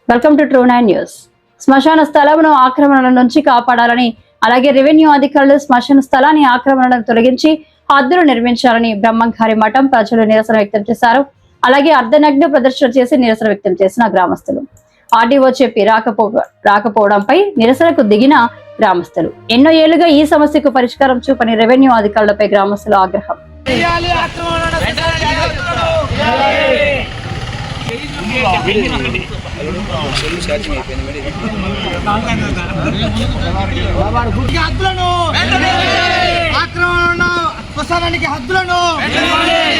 Welcome to ట్రూ9 news. శ్మశాన స్థలమును ఆక్రమణల నుంచి కాపాడాలని, అలాగే రెవెన్యూ అధికారులు శ్మశాన స్థలాన్ని ఆక్రమణలను తొలగించి హద్దులు నిర్మించాలని బ్రహ్మంగారి మఠం ప్రజలు నిరసన వ్యక్తం చేశారు. అలాగే అర్ధనగ్న ప్రదర్శన చేసి నిరసన వ్యక్తం చేసిన గ్రామస్తులు ఆర్డీఓ చెప్పి రాకపోవడంపై నిరసనకు దిగిన గ్రామస్తులు ఎన్నో ఏళ్లుగా ఈ సమస్యకు పరిష్కారం చూపని రెవెన్యూ అధికారులపై గ్రామస్తులు ఆగ్రహం. శ్మశానానికి హద్దులను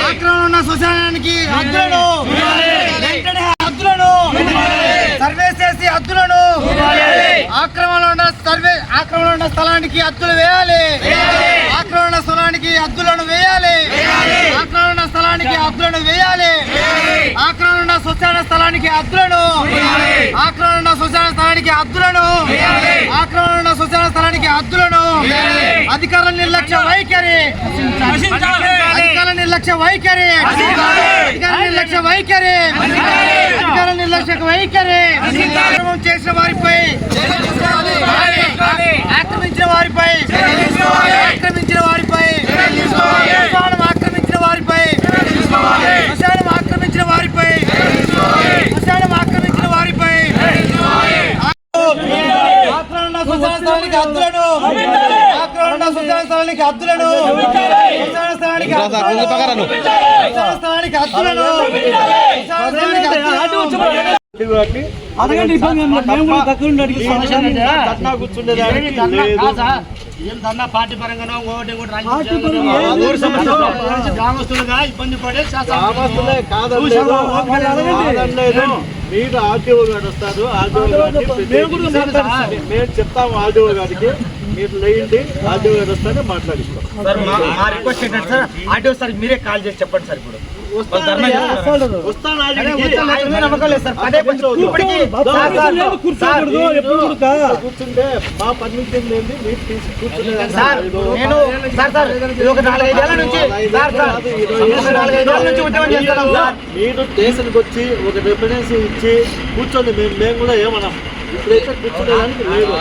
ఆక్రమణ శ్మశానానికి హద్దులను సర్వే చేసి హద్దులను ఆక్రమణ ఉన్న స్థలానికి హద్దులు వేయాలి. ఆక్రమణ స్థలానికి హద్దులను వేయాలి. ఆక్రమణ స్థలానికి హద్దులను వేయాలి. ఆక్రమణ శ్మశాన స్థలానికి హద్దులను ఆక్రమణ శ్మశాన స్థలానికి హద్దులను ఆక్రమణ శ్మశాన స్థలానికి హద్దులను అధికారుల నిర్లక్ష్య వైఖరి అధికారుల నిర్లక్ష్య వైఖరి అధికారుల నిర్లక్ష్య వైఖరి అధికారుల నిర్లక్ష్య వైఖరి చేసిన వారిపై ఆక్రమించిన వారిపై ఆక్రమించిన వారిపై ఆక్రమించిన వారిపై శ్మశానం ఆక్రమించిన వారిపై శ్మశానం ఆక్రమించిన వారిపై ఆక్రమణ శ్మశాన స్థలానికి హద్దులను ఆక్రమణ శ్మశాన స్థలానికి హద్దులను శ్మశాన స్థలానికి హద్దులను పార్టీ పరంగా గ్రామస్తులుగా ఇబ్బంది పడే మీరు ఆర్టీఓ గారు వస్తారు. ఆర్టీఓ గారికి మేము చెప్తాము. ఆర్టీఓ గారికి మీరు లేండి, ఆర్టీఓ గారు వస్తానే మాట్లాడిస్తాం. రిక్వెస్ట్ ఏంటంటే సార్ ఆర్టీఓ సార్ మీరే కాల్ చేసి చెప్పండి సార్. ఇప్పుడు కూర్చుంటే మా పర్మిషన్ ఏంటి మీరు తీసి కూర్చుంటే మీరు స్టేషన్కి వచ్చి ఒక రిఫరెన్స్ ఇచ్చి కూర్చోండి. మేము కూడా ఏమన్నాం. ఇప్పుడైతే కూర్చునేదానికి లేదు.